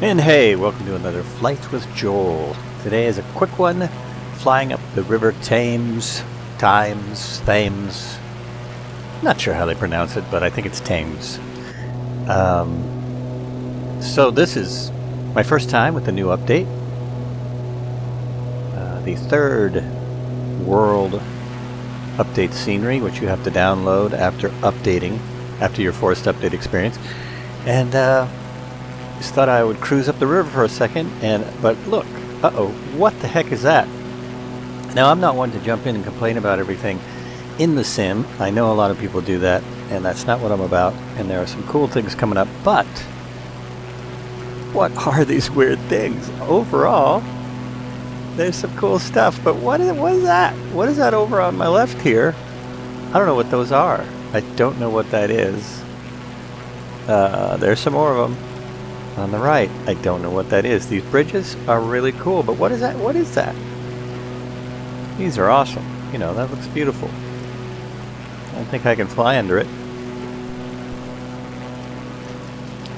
And hey, welcome to another Flight with Joel. Today is a quick one, flying up the River Thames, Thames. Not sure how they pronounce it, but I think it's Thames. So this is my first time with the new update. The third world update scenery, which you have to download after your forced update experience. And just thought I would cruise up the river for a second, but look, what the heck is that? Now, I'm not one to jump in and complain about everything in the sim. I know a lot of people do that, and that's not what I'm about, and there are some cool things coming up, but what are these weird things? Overall, there's some cool stuff, but what is that? What is that over on my left here? I don't know what those are. I don't know what that is. There's some more of them on the right. I don't know what that is. These bridges are really cool, but what is that? What is that? These are awesome. You know, that looks beautiful. I don't think I can fly under it.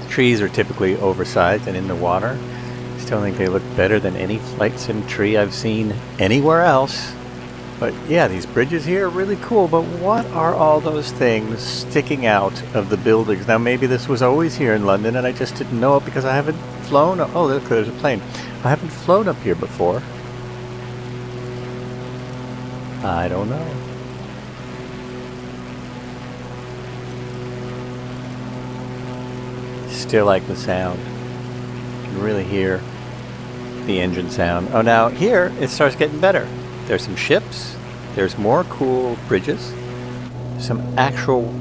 The trees are typically oversized and in the water. I still think they look better than any flight sim tree I've seen anywhere else. But yeah, these bridges here are really cool, but what are all those things sticking out of the buildings? Now, maybe this was always here in London and I just didn't know it because I haven't flown. Oh, look, there's a plane. I haven't flown up here before. I don't know. Still like the sound. You can really hear the engine sound. Oh, now here it starts getting better. There's some ships. There's more cool bridges. Some actual...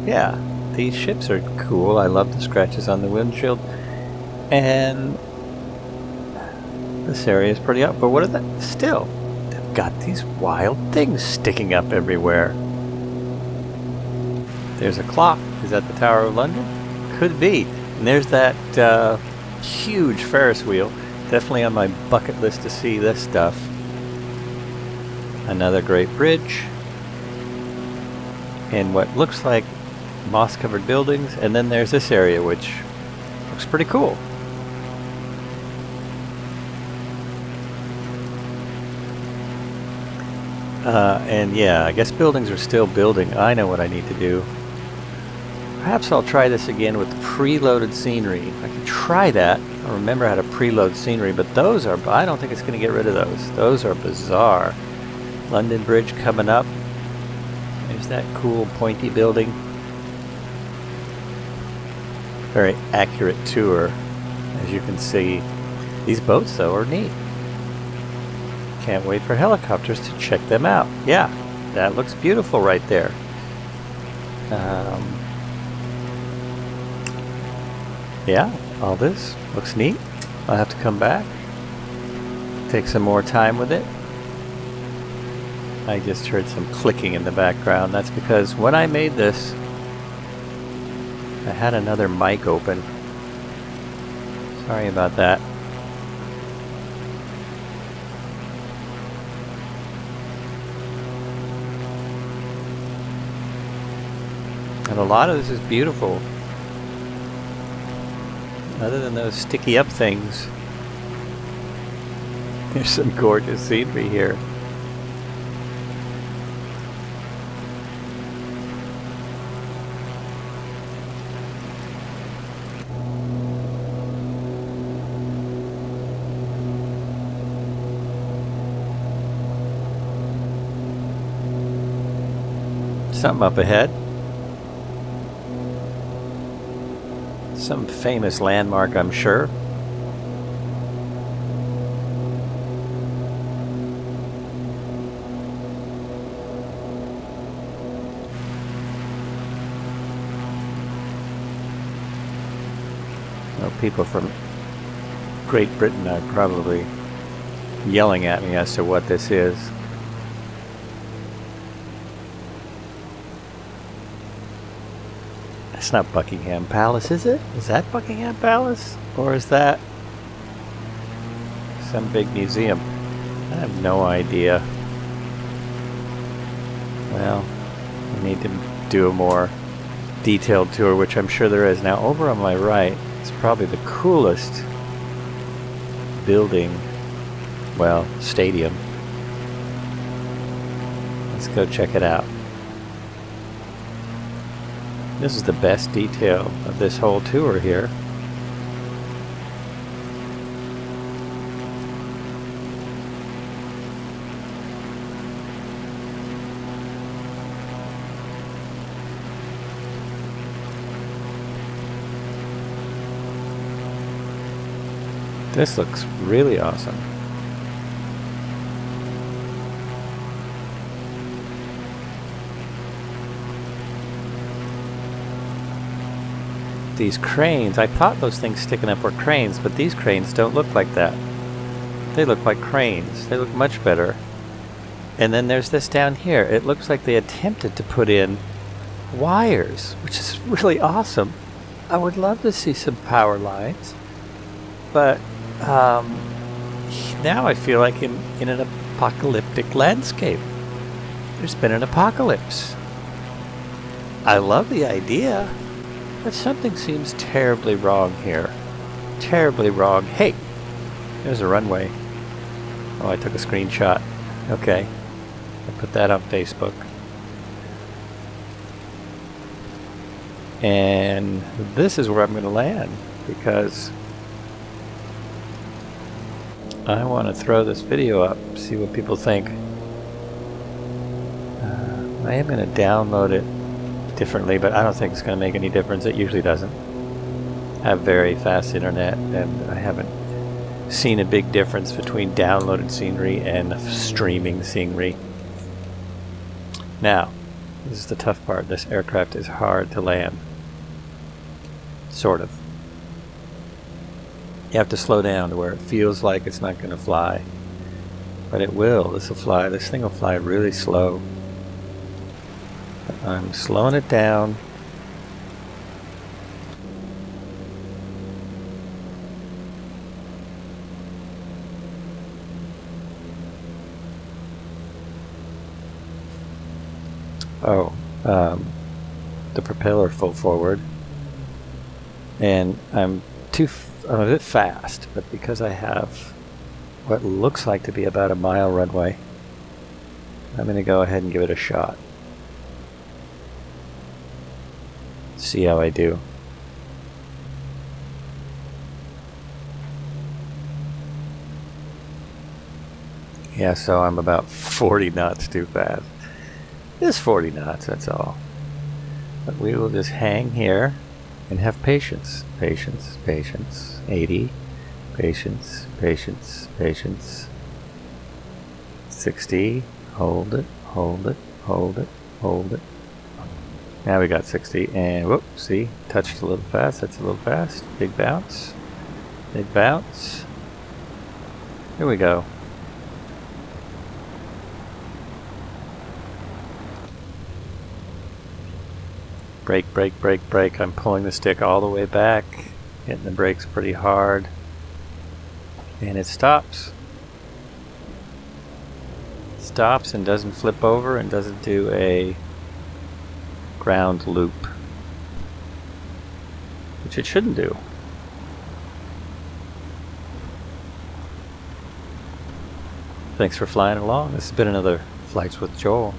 Yeah, these ships are cool. I love the scratches on the windshield. And this area is pretty up. But what are that? Still, they've got these wild things sticking up everywhere. There's a clock. Is that the Tower of London? Could be. And there's that huge Ferris wheel. Definitely on my bucket list to see this stuff. Another great bridge, and what looks like moss-covered buildings, and then there's this area which looks pretty cool. And yeah, I guess buildings are still building. I know what I need to do. Perhaps I'll try this again with preloaded scenery. I can try that. I remember how to preload scenery, but those are... I don't think it's going to get rid of those. Those are bizarre. London Bridge coming up. There's that cool pointy building. Very accurate tour, as you can see. These boats, though, are neat. Can't wait for helicopters to check them out. Yeah, that looks beautiful right there. Yeah, all this looks neat. I'll have to come back. Take some more time with it. I just heard some clicking in the background. That's because when I made this, I had another mic open. Sorry about that. And a lot of this is beautiful. Other than those sticky up things, there's some gorgeous scenery here. Something up ahead. Some famous landmark, I'm sure. Well, people from Great Britain are probably yelling at me as to what this is. It's not Buckingham Palace, is it? Is that Buckingham Palace? Or is that some big museum? I have no idea. Well, I need to do a more detailed tour, which I'm sure there is. Now, over on my right is probably the coolest building, well, stadium. Let's go check it out. This is the best detail of this whole tour here. This looks really awesome. These cranes, I thought those things sticking up were cranes, but these cranes don't look like that. They look like cranes. They look much better. And then there's this down here. It looks like they attempted to put in wires, which is really awesome. I would love to see some power lines, but now I feel like in an apocalyptic landscape. There's been an apocalypse. I love the idea, but something seems terribly wrong here. Terribly wrong. Hey, there's a runway. Oh, I took a screenshot. Okay, I'll put that on Facebook. And this is where I'm going to land, because I want to throw this video up, see what people think. I am going to download it differently, but I don't think it's going to make any difference. It usually doesn't. I have very fast internet, and I haven't seen a big difference between downloaded scenery and streaming scenery. Now, this is the tough part. This aircraft is hard to land. Sort of. You have to slow down to where it feels like it's not going to fly. But it will. This will fly. This thing will fly really slow. I'm slowing it down. Oh, the propeller full forward. And I'm a bit fast, but because I have what looks like to be about a mile runway, I'm going to go ahead and give it a shot. See how I do. Yeah, so I'm about 40 knots too fast. Just 40 knots, that's all. But we will just hang here and have patience. Patience, patience. 80. Patience, patience, patience. 60. Hold it, hold it, hold it, hold it. Now we got 60, and whoop, see, touched a little fast. That's a little fast. Big bounce. Big bounce. Here we go. Brake, brake, brake, brake. I'm pulling the stick all the way back, hitting the brakes pretty hard, and it stops. Stops and doesn't flip over and doesn't do a ground loop, which it shouldn't do. Thanks for flying along. This has been another Flights with Joel.